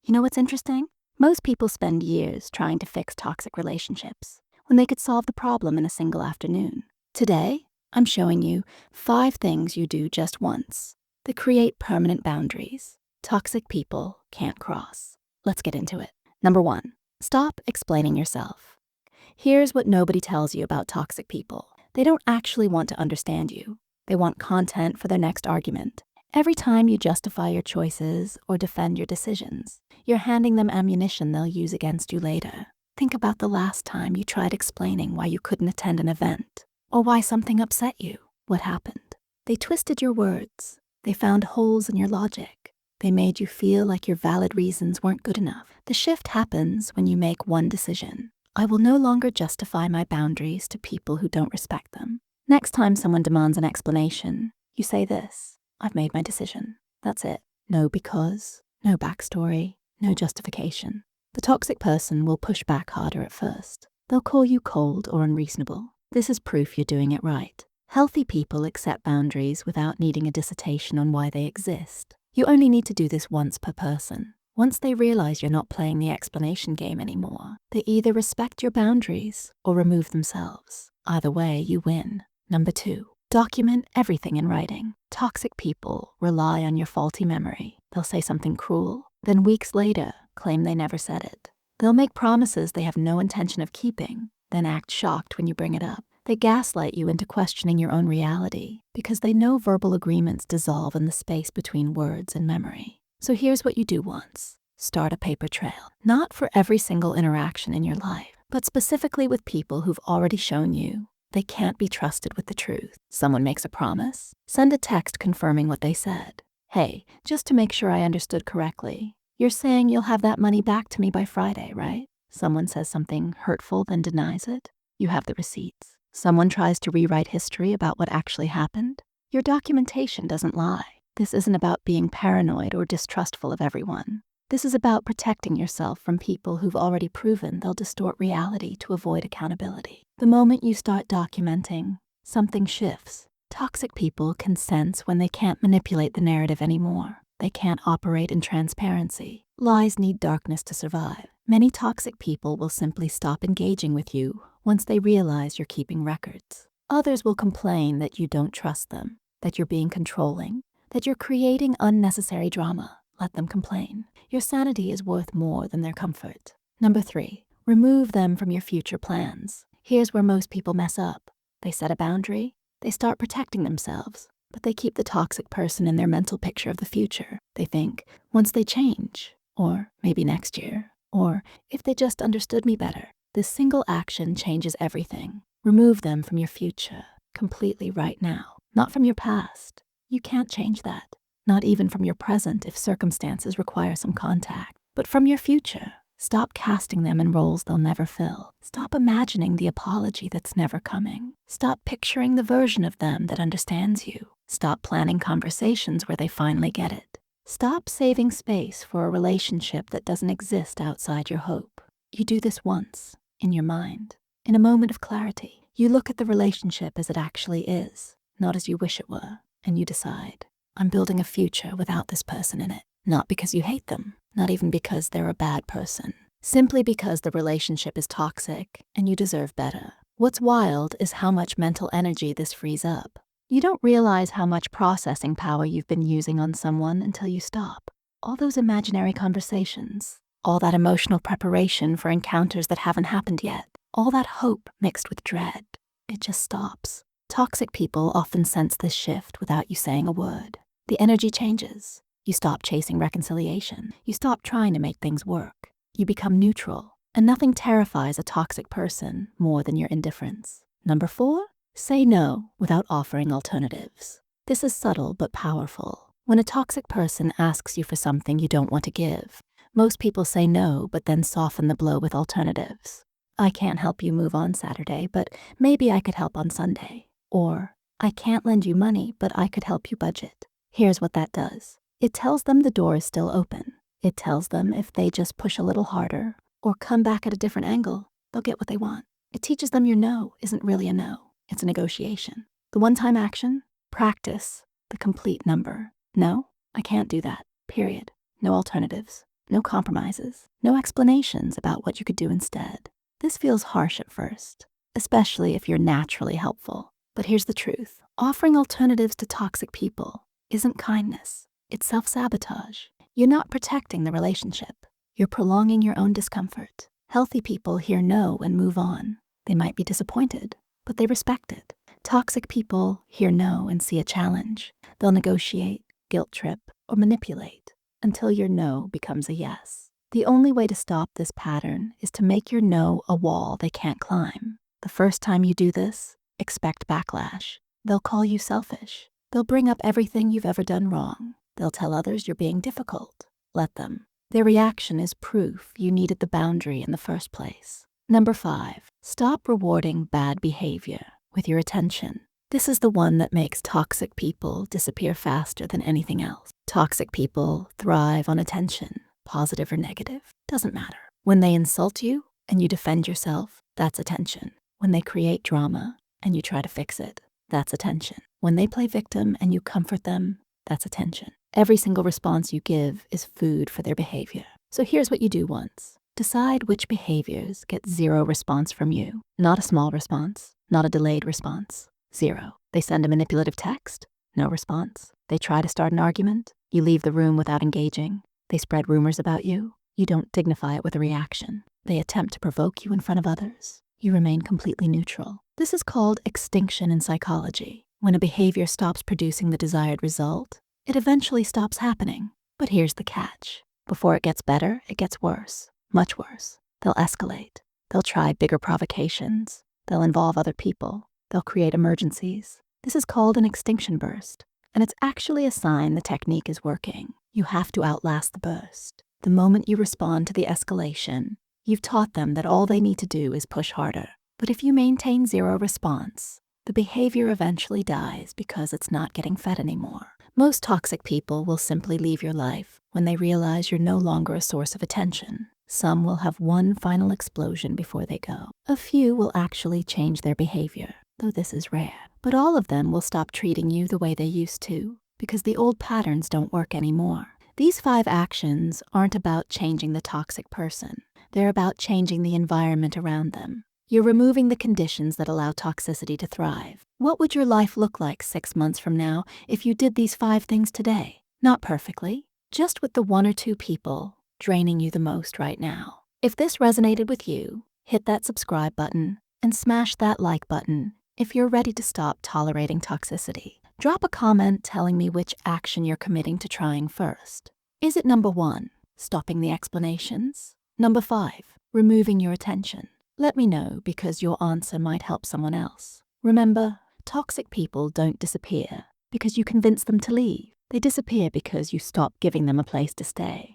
You know what's interesting? Most people spend years trying to fix toxic relationships when they could solve the problem in a single afternoon. Today, I'm showing you 5 things you do just once that create permanent boundaries toxic people can't cross. Let's get into it. Number 1, stop explaining yourself. Here's what nobody tells you about toxic people. They don't actually want to understand you. They want content for their next argument. Every time you justify your choices or defend your decisions, you're handing them ammunition they'll use against you later. Think about the last time you tried explaining why you couldn't attend an event or why something upset you. What happened? They twisted your words. They found holes in your logic. They made you feel like your valid reasons weren't good enough. The shift happens when you make one decision. I will no longer justify my boundaries to people who don't respect them. Next time someone demands an explanation, you say this: I've made my decision. That's it. No because, no backstory, no justification. The toxic person will push back harder at first. They'll call you cold or unreasonable. This is proof you're doing it right. Healthy people accept boundaries without needing a dissertation on why they exist. You only need to do this once per person. Once they realize you're not playing the explanation game anymore, they either respect your boundaries or remove themselves. Either way, you win. Number 2, document everything in writing. Toxic people rely on your faulty memory. They'll say something cruel, then weeks later claim they never said it. They'll make promises they have no intention of keeping, then act shocked when you bring it up. They gaslight you into questioning your own reality because they know verbal agreements dissolve in the space between words and memory. So here's what you do once. Start a paper trail. Not for every single interaction in your life, but specifically with people who've already shown you they can't be trusted with the truth. Someone makes a promise. Send a text confirming what they said. Hey, just to make sure I understood correctly, you're saying you'll have that money back to me by Friday, right? Someone says something hurtful, then denies it. You have the receipts. Someone tries to rewrite history about what actually happened. Your documentation doesn't lie. This isn't about being paranoid or distrustful of everyone. This is about protecting yourself from people who've already proven they'll distort reality to avoid accountability. The moment you start documenting, something shifts. Toxic people can sense when they can't manipulate the narrative anymore. They can't operate in transparency. Lies need darkness to survive. Many toxic people will simply stop engaging with you once they realize you're keeping records. Others will complain that you don't trust them, that you're being controlling, that you're creating unnecessary drama. Let them complain. Your sanity is worth more than their comfort. Number 3, remove them from your future plans. Here's where most people mess up. They set a boundary, they start protecting themselves, but they keep the toxic person in their mental picture of the future. They think, once they change, or maybe next year, or if they just understood me better. This single action changes everything. Remove them from your future, completely right now, not from your past. You can't change that. Not even from your present if circumstances require some contact, but from your future. Stop casting them in roles they'll never fill. Stop imagining the apology that's never coming. Stop picturing the version of them that understands you. Stop planning conversations where they finally get it. Stop saving space for a relationship that doesn't exist outside your hope. You do this once, in your mind. In a moment of clarity, you look at the relationship as it actually is, not as you wish it were, and you decide, I'm building a future without this person in it. Not because you hate them, not even because they're a bad person. Simply because the relationship is toxic and you deserve better. What's wild is how much mental energy this frees up. You don't realize how much processing power you've been using on someone until you stop. All those imaginary conversations, all that emotional preparation for encounters that haven't happened yet, all that hope mixed with dread, it just stops. Toxic people often sense this shift without you saying a word. The energy changes. You stop chasing reconciliation. You stop trying to make things work. You become neutral, and nothing terrifies a toxic person more than your indifference. Number 4, say no without offering alternatives. This is subtle but powerful. When a toxic person asks you for something you don't want to give, most people say no but then soften the blow with alternatives. I can't help you move on Saturday, but maybe I could help on Sunday. Or, I can't lend you money, but I could help you budget. Here's what that does. It tells them the door is still open. It tells them if they just push a little harder or come back at a different angle, they'll get what they want. It teaches them your no isn't really a no. It's a negotiation. The one-time action, practice the complete number. No, I can't do that. Period. No alternatives. No compromises, no explanations about what you could do instead. This feels harsh at first, especially if you're naturally helpful. But here's the truth. Offering alternatives to toxic people isn't kindness. It's self-sabotage. You're not protecting the relationship. You're prolonging your own discomfort. Healthy people hear no and move on. They might be disappointed, but they respect it. Toxic people hear no and see a challenge. They'll negotiate, guilt trip, or manipulate until your no becomes a yes. The only way to stop this pattern is to make your no a wall they can't climb. The first time you do this, expect backlash. They'll call you selfish. They'll bring up everything you've ever done wrong. They'll tell others you're being difficult. Let them. Their reaction is proof you needed the boundary in the first place. Number 5, stop rewarding bad behavior with your attention. This is the one that makes toxic people disappear faster than anything else. Toxic people thrive on attention, positive or negative, doesn't matter. When they insult you and you defend yourself, that's attention. When they create drama and you try to fix it, that's attention. When they play victim and you comfort them, that's attention. Every single response you give is food for their behavior. So here's what you do once. Decide which behaviors get 0 response from you. Not a small response, not a delayed response. 0. They send a manipulative text, no response. They try to start an argument, you leave the room without engaging. They spread rumors about you, you don't dignify it with a reaction. They attempt to provoke you in front of others, you remain completely neutral. This is called extinction in psychology. When a behavior stops producing the desired result, it eventually stops happening. But here's the catch. Before it gets better, it gets worse, much worse. They'll escalate. They'll try bigger provocations. They'll involve other people. They'll create emergencies. This is called an extinction burst, and it's actually a sign the technique is working. You have to outlast the burst. The moment you respond to the escalation, you've taught them that all they need to do is push harder. But if you maintain 0 response, the behavior eventually dies because it's not getting fed anymore. Most toxic people will simply leave your life when they realize you're no longer a source of attention. Some will have one final explosion before they go. A few will actually change their behavior, though this is rare. But all of them will stop treating you the way they used to, because the old patterns don't work anymore. These 5 actions aren't about changing the toxic person. They're about changing the environment around them. You're removing the conditions that allow toxicity to thrive. What would your life look like 6 months from now if you did these 5 things today? Not perfectly, just with the 1 or 2 people draining you the most right now. If this resonated with you, hit that subscribe button and smash that like button if you're ready to stop tolerating toxicity. Drop a comment telling me which action you're committing to trying first. Is it number 1, stopping the explanations? Number 5, removing your attention? Let me know, because your answer might help someone else. Remember, toxic people don't disappear because you convince them to leave. They disappear because you stop giving them a place to stay.